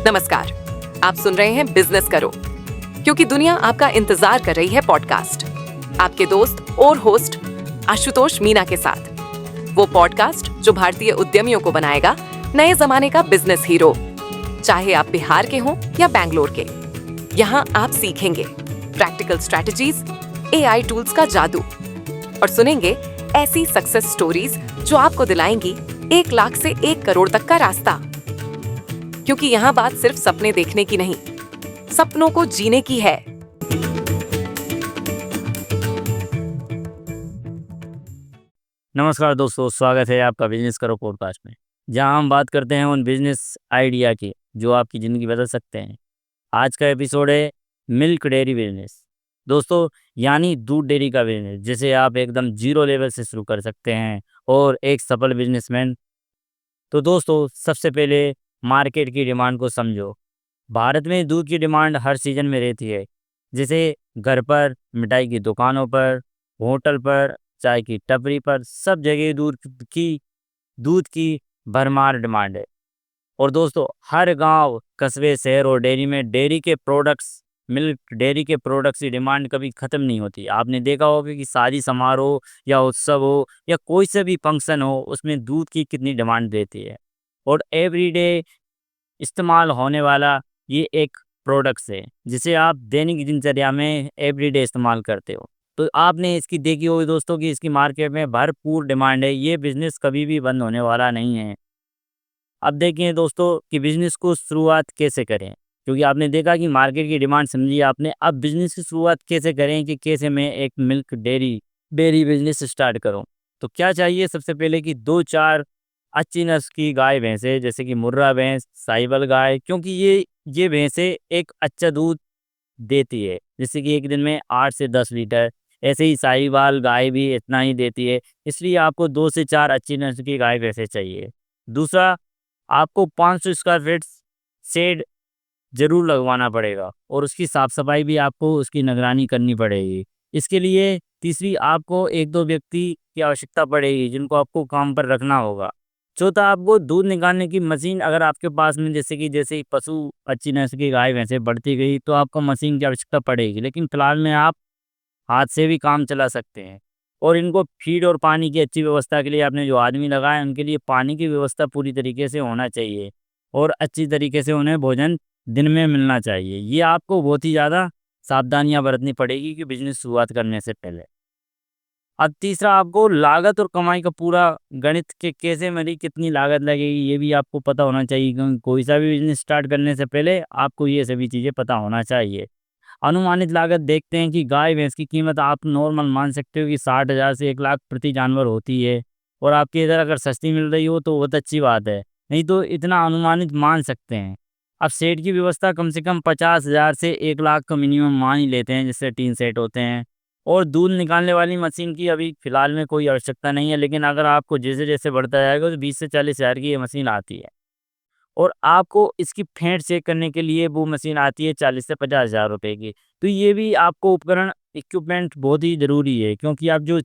नमस्कार, आप सुन रहे हैं बिजनेस करो, क्योंकि दुनिया आपका इंतजार कर रही है पॉडकास्ट आपके दोस्त और होस्ट आशुतोष मीना के साथ। वो पॉडकास्ट जो भारतीय उद्यमियों को बनाएगा नए जमाने का बिजनेस हीरो। चाहे आप बिहार के हों या बैंगलोर के, यहाँ आप सीखेंगे प्रैक्टिकल स्ट्रेटजीज, AI टूल्स का जादू और सुनेंगे ऐसी सक्सेस स्टोरीज जो आपको दिलाएंगी 1 लाख से 1 करोड़ तक का रास्ता। क्योंकि यहाँ बात सिर्फ सपने देखने की नहीं, सपनों को जीने की है। नमस्कार दोस्तों, स्वागत है आपका बिजनेस करो पॉडकास्ट में, जहां हम बात करते हैं उन बिजनेस आइडिया की जो आपकी ज़िंदगी बदल सकते हैं। आज का एपिसोड है मिल्क डेयरी बिजनेस। दोस्तों, यानी दूध डेयरी का बिजनेस जिसे आप एकदम जीरो लेवल से शुरू कर सकते हैं और एक सफल बिजनेसमैन। तो दोस्तों, सबसे पहले मार्केट की डिमांड को समझो। भारत में दूध की डिमांड हर सीजन में रहती है, जैसे घर पर, मिठाई की दुकानों पर, होटल पर, चाय की टपरी पर, सब जगह दूध की भरमार डिमांड है। और दोस्तों, हर गांव, कस्बे, शहर और डेयरी में मिल्क डेयरी के प्रोडक्ट्स की डिमांड कभी ख़त्म नहीं होती। आपने देखा होगा कि शादी समारोह या उत्सव हो या कोई से भी फंक्शन हो, उसमें दूध की कितनी डिमांड रहती है। और एवरीडे इस्तेमाल होने वाला ये एक प्रोडक्ट्स है जिसे आप दैनिक दिनचर्या में एवरीडे इस्तेमाल करते हो। तो आपने इसकी देखी होगी दोस्तों कि इसकी मार्केट में भरपूर डिमांड है। ये बिजनेस कभी भी बंद होने वाला नहीं है। अब देखिए दोस्तों कि बिजनेस को शुरुआत कैसे करें, क्योंकि आपने देखा कि मार्केट की डिमांड समझी आपने। अब बिजनेस की शुरुआत कैसे करें कि कैसे मैं एक मिल्क डेयरी बिजनेस स्टार्ट करूं। तो क्या चाहिए, सबसे पहले कि 2-4 अच्छी नस्ल की गाय भैंसे, जैसे कि मुर्रा भैंस, साहिवाल गाय, क्योंकि ये भैंसे एक अच्छा दूध देती है, जैसे कि एक दिन में 8 से 10 लीटर। ऐसे ही साहिवाल गाय भी इतना ही देती है, इसलिए आपको 2 से 4 अच्छी नस्ल की गाय भैंसे चाहिए। दूसरा, आपको 500 स्क्वायर फीट शेड ज़रूर लगवाना पड़ेगा और उसकी साफ़ सफाई भी आपको उसकी निगरानी करनी पड़ेगी। इसके लिए तीसरी, आपको 1-2 व्यक्ति की आवश्यकता पड़ेगी जिनको आपको काम पर रखना होगा। चौथा, आपको दूध निकालने की मशीन अगर आपके पास में, जैसे ही पशु अच्छी नस्ल की गाय भैंसे बढ़ती गई तो आपको मशीन की आवश्यकता पड़ेगी, लेकिन फिलहाल में आप हाथ से भी काम चला सकते हैं। और इनको फीड और पानी की अच्छी व्यवस्था के लिए आपने जो आदमी लगाए उनके लिए पानी की व्यवस्था पूरी तरीके से होना चाहिए और अच्छी तरीके से उन्हें भोजन दिन में मिलना चाहिए। ये आपको बहुत ही ज़्यादा सावधानियां बरतनी पड़ेगी कि बिजनेस शुरुआत करने से पहले। अब तीसरा, आपको लागत और कमाई का पूरा गणित के कैसे मेरी कितनी लागत लगेगी ये भी आपको पता होना चाहिए, क्योंकि कोई सा भी बिजनेस स्टार्ट करने से पहले आपको ये सभी चीज़ें पता होना चाहिए। अनुमानित लागत देखते हैं कि गाय भैंस की कीमत आप नॉर्मल मान सकते हो कि 60,000 से 1 लाख प्रति जानवर होती है। और आपके इधर अगर सस्ती मिल रही हो तो बहुत अच्छी बात है, नहीं तो इतना अनुमानित मान सकते हैं। अब सेट की व्यवस्था कम से कम 50,000 से 1 लाख का मिनिमम मान ही लेते हैं, जिससे 3 सेट होते हैं। और दूध निकालने वाली मशीन की अभी फ़िलहाल में कोई आवश्यकता नहीं है, लेकिन अगर आपको जैसे-जैसे बढ़ता जाएगा तो 20 से 40,000 की ये मशीन आती है। और आपको इसकी फेंट चेक करने के लिए वो मशीन आती है 40 से 50,000 रुपए की। तो ये भी आपको इक्विपमेंट बहुत ही ज़रूरी है, क्योंकि आप जो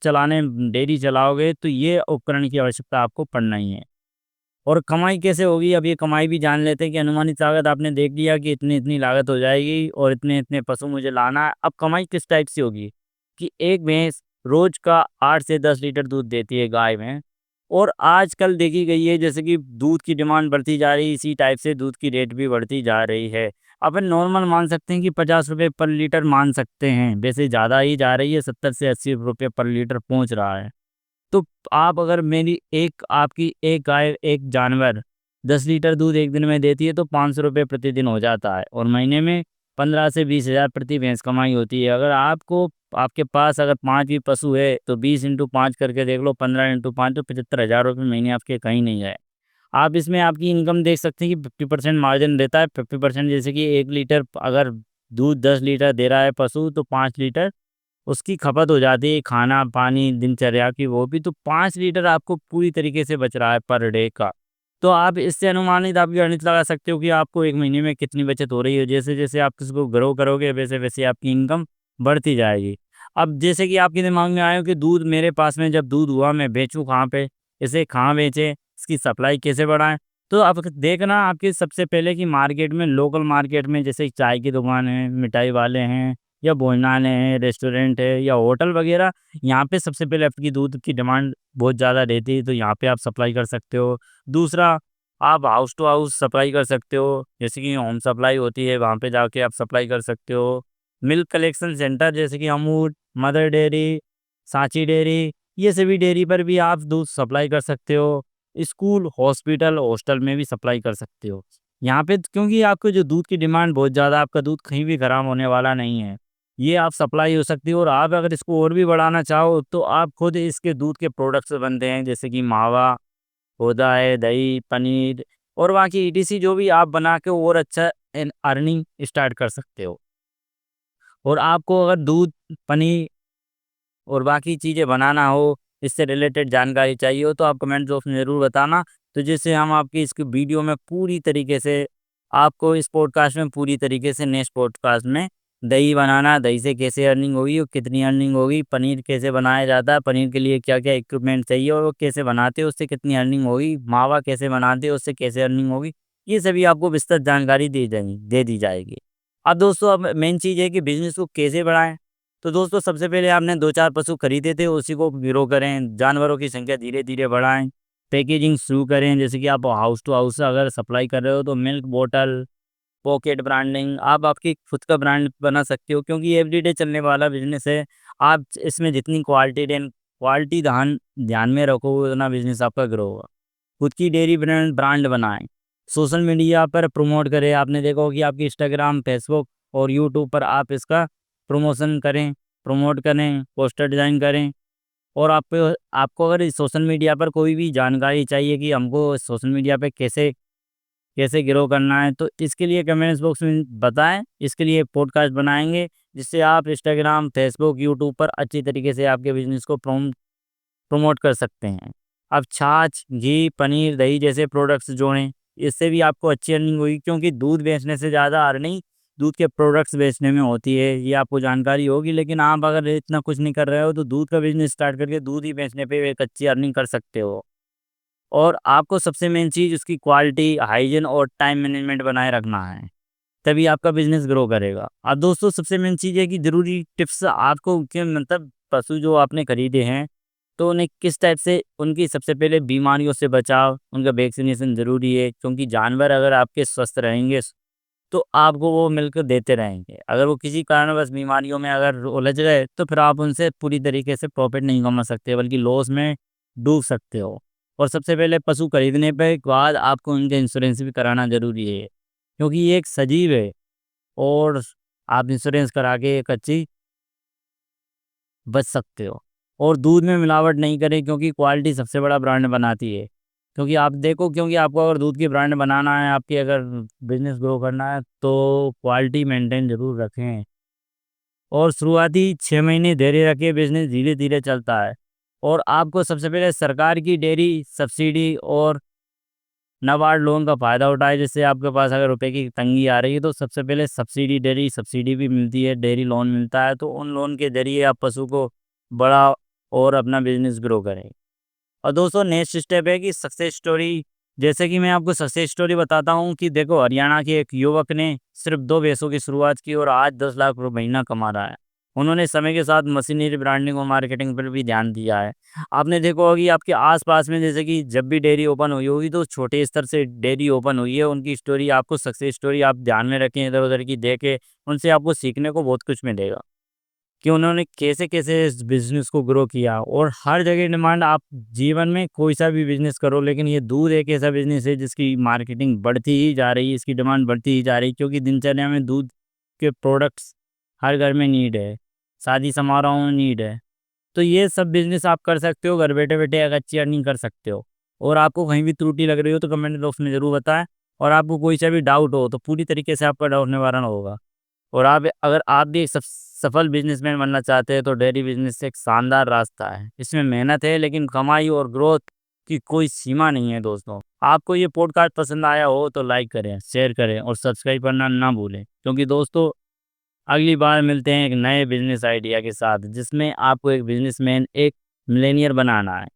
डेयरी चलाओगे तो ये उपकरण की आवश्यकता आपको पड़ना ही है। और कमाई कैसे होगी, अब ये कमाई भी जान लेते हैं कि अनुमानित लागत आपने देख लिया कि इतनी-इतनी लागत हो जाएगी और इतने-इतने पशु मुझे लाना है। अब कमाई किस टाइप से होगी कि एक भैंस रोज़ का 8 से 10 लीटर दूध देती है, गाय में। और आजकल देखी गई है जैसे कि दूध की डिमांड बढ़ती जा रही है, इसी टाइप से दूध की रेट भी बढ़ती जा रही है। अपन नॉर्मल मान सकते हैं कि 50 रुपये पर लीटर मान सकते हैं, वैसे ज़्यादा ही जा रही है, 70 से 80 रुपये पर लीटर पहुंच रहा है। तो आप अगर आपकी एक गाय, एक जानवर 10 लीटर दूध एक दिन में देती है तो 500 रुपये प्रतिदिन हो जाता है और महीने में 15 से 20,000 प्रति भैंस कमाई होती है। अगर आपके पास अगर 5 भी पशु है तो 20 इंटू 5 करके देख लो, 15 इंटू 5 तो 75,000 रुपये महीने आपके कहीं नहीं गए। आप इसमें आपकी इनकम देख सकते हैं कि 50% मार्जिन रहता है। 50% जैसे कि 1 लीटर अगर दूध 10 लीटर दे रहा है पशु तो 5 लीटर उसकी खपत हो जाती है, खाना पानी दिनचर्या की, वो भी तो 5 लीटर आपको पूरी तरीके से बच रहा है पर डे का। तो आप इससे अनुमानित आप गणित लगा सकते हो कि आपको 1 महीने में कितनी बचत हो रही है। जैसे-जैसे आप इसको ग्रो करोगे वैसे-वैसे आपकी इनकम बढ़ती जाएगी। अब जैसे कि आपके दिमाग में आया कि दूध मेरे पास में जब दूध हुआ मैं बेचूँ कहाँ पे? इसे कहाँ बेचें? इसकी सप्लाई कैसे बढ़ाएँ? तो आप देखना आपके सबसे पहले कि मार्केट में, लोकल मार्केट में, जैसे चाय की दुकान है, मिठाई वाले हैं या भोजनालय हैं, रेस्टोरेंट है या होटल वगैरह, यहाँ पे सबसे पहले आपकी दूध की डिमांड बहुत ज़्यादा रहती है, तो यहाँ पे आप सप्लाई कर सकते हो। दूसरा, आप हाउस टू हाउस सप्लाई कर सकते हो, जैसे कि होम सप्लाई होती है, वहाँ पे जाके आप सप्लाई कर सकते हो। मिल्क कलेक्शन सेंटर जैसे कि Amul, mother dairy, Sanchi dairy, ये सभी डेयरी पर भी आप दूध सप्लाई कर सकते हो। स्कूल, हॉस्पिटल, हॉस्टल में भी सप्लाई कर सकते हो। यहाँ पे क्योंकि आपको जो दूध की डिमांड बहुत ज़्यादा, आपका दूध कहीं भी खराब होने वाला नहीं है। ये आप सप्लाई हो सकती है, और आप अगर इसको और भी बढ़ाना चाहो तो आप खुद इसके दूध के प्रोडक्ट्स बनते हैं, जैसे कि मावा होता है, दही, पनीर और बाकी ईटीसी जो भी आप बना के और अच्छा अर्निंग स्टार्ट कर सकते हो। और आपको अगर दूध, पनीर और बाकी चीज़ें बनाना हो, इससे रिलेटेड जानकारी चाहिए हो, तो आप कमेंट बॉक्स में ज़रूर बताना। तो जिससे हम आपकी इस वीडियो में पूरी तरीके से, आपको इस पॉडकास्ट में पूरी तरीके से, नेक्स्ट पॉडकास्ट में दही बनाना, दही से कैसे अर्निंग होगी और कितनी अर्निंग होगी, पनीर कैसे बनाया जाता है, पनीर के लिए क्या क्या इक्विपमेंट चाहिए और वो कैसे बनाते हैं, उससे कितनी अर्निंग होगी, मावा कैसे बनाते हैं, उससे कैसे अर्निंग होगी, ये सभी आपको विस्तृत जानकारी दे दी जाएगी। अब दोस्तों, अब मेन चीज़ है कि बिज़नेस को कैसे बढ़ाएँ। तो दोस्तों, सबसे पहले आपने 2-4 पशु खरीदे थे, उसी को ग्रो करें, जानवरों की संख्या धीरे-धीरे बढ़ाएँ, पैकेजिंग शुरू करें, जैसे कि आप हाउस टू हाउस अगर सप्लाई कर रहे हो तो मिल्क बॉटल, पॉकेट ब्रांडिंग, आप आपकी खुद का ब्रांड बना सकते हो, क्योंकि ये एवरीडे चलने वाला बिज़नेस है। आप इसमें जितनी क्वालिटी ध्यान में रखोगे, उतना बिज़नेस आपका ग्रो होगा। खुद की डेयरी ब्रांड बनाएँ, सोशल मीडिया पर प्रमोट करें। आपने देखा होगा कि आपकी इंस्टाग्राम, फेसबुक और यूट्यूब पर आप इसका प्रमोशन करें, प्रमोट करें, पोस्टर डिज़ाइन करें। और आपको अगर इस सोशल मीडिया पर कोई भी जानकारी चाहिए कि हमको सोशल मीडिया पे कैसे कैसे ग्रो करना है, तो इसके लिए कमेंट्स बॉक्स में बताएँ। इसके लिए पॉडकास्ट बनाएँगे, जिससे आप इंस्टाग्राम, फेसबुक, यूट्यूब पर अच्छी तरीके से आपके बिज़नेस को प्रमोट कर सकते हैं। अब छाछ, घी, पनीर, दही जैसे प्रोडक्ट्स जोड़ें, इससे भी आपको अच्छी अर्निंग होगी, क्योंकि दूध बेचने से ज़्यादा अर्निंग दूध के प्रोडक्ट्स बेचने में होती है, ये आपको जानकारी होगी। लेकिन आप अगर इतना कुछ नहीं कर रहे हो, तो दूध का बिज़नेस स्टार्ट करके दूध ही बेचने पे एक अच्छी अर्निंग कर सकते हो। और आपको सबसे मेन चीज़ उसकी क्वालिटी, हाइजीन और टाइम मैनेजमेंट बनाए रखना है, तभी आपका बिज़नेस ग्रो करेगा। अब दोस्तों, सबसे मेन चीज़ है कि ज़रूरी टिप्स आपको के मतलब पशु जो आपने खरीदे हैं, तो उन्हें किस टाइप से, उनकी सबसे पहले बीमारियों से बचाव, उनका वैक्सीनेशन ज़रूरी है, क्योंकि जानवर अगर आपके स्वस्थ रहेंगे तो आपको वो मिल्क देते रहेंगे। अगर वो किसी कारणवश बीमारियों में अगर उलझ गए, तो फिर आप उनसे पूरी तरीके से प्रॉफ़िट नहीं कमा सकते, बल्कि लॉस में डूब सकते हो। और सबसे पहले पशु खरीदने पे बाद आपको उनका इंश्योरेंस भी कराना ज़रूरी है, क्योंकि ये एक सजीव है, और आप इंश्योरेंस करा के एक अच्छी बच सकते हो। और दूध में मिलावट नहीं करें, क्योंकि क्वालिटी सबसे बड़ा ब्रांड बनाती है। क्योंकि आप देखो, क्योंकि आपको अगर दूध की ब्रांड बनाना है, आपकी अगर बिज़नेस ग्रो करना है, तो क्वालिटी मेंटेन ज़रूर रखें। और शुरुआती 6 महीने धैर्य रखें, बिज़नेस धीरे-धीरे चलता है। और आपको सबसे पहले सरकार की डेयरी सब्सिडी और नाबार्ड लोन का फ़ायदा उठाएँ। जैसे आपके पास अगर रुपए की तंगी आ रही है, तो सबसे पहले डेयरी सब्सिडी भी मिलती है, डेयरी लोन मिलता है, तो उन लोन के ज़रिए आप पशु को बड़ा और अपना बिज़नेस ग्रो करें। और दोस्तों, नेक्स्ट स्टेप है कि सक्सेस स्टोरी। जैसे कि मैं आपको सक्सेस स्टोरी बताता हूँ कि देखो, हरियाणा के एक युवक ने सिर्फ 2 भैंसों की शुरुआत की और आज 10 लाख रुपए महीना कमा रहा है। उन्होंने समय के साथ मशीनरी, ब्रांडिंग और मार्केटिंग पर भी ध्यान दिया है। आपने देखा होगा कि आपके आस-पास में, जैसे कि जब भी डेयरी ओपन हुई होगी, तो छोटे स्तर से डेयरी ओपन हुई है, उनकी स्टोरी, आपको सक्सेस स्टोरी आप ध्यान में रखें, इधर-उधर की देखें, उनसे आपको सीखने को बहुत कुछ मिलेगा। कि उन्होंने कैसे-कैसे इस बिज़नेस को ग्रो किया। और हर जगह डिमांड, आप जीवन में कोई सा भी बिज़नेस करो, लेकिन ये दूध एक ऐसा बिज़नेस है जिसकी मार्केटिंग बढ़ती ही जा रही है, इसकी डिमांड बढ़ती ही जा रही है, क्योंकि दिनचर्या में दूध के प्रोडक्ट्स हर घर में नीड है, शादी समारोह में नीड है। तो ये सब बिज़नेस आप कर सकते हो, घर बैठे-बैठे एक अच्छी अर्निंग कर सकते हो। और आपको कहीं भी त्रुटि लग रही हो, तो कमेंट बॉक्स में ज़रूर बताएँ। और आपको कोई सा भी डाउट हो, तो पूरी तरीके से आपका डाउट निवारण होगा। और अगर आप भी एक सफल बिजनेसमैन बनना चाहते हैं, तो डेयरी बिजनेस एक शानदार रास्ता है। इसमें मेहनत है, लेकिन कमाई और ग्रोथ की कोई सीमा नहीं है दोस्तों। आपको ये पॉडकास्ट पसंद आया हो तो लाइक करें, शेयर करें और सब्सक्राइब करना ना भूलें, क्योंकि दोस्तों, अगली बार मिलते हैं एक नए बिजनेस आइडिया के साथ, जिसमें आपको एक बिजनेसमैन, एक मिलेनियर बनाना है।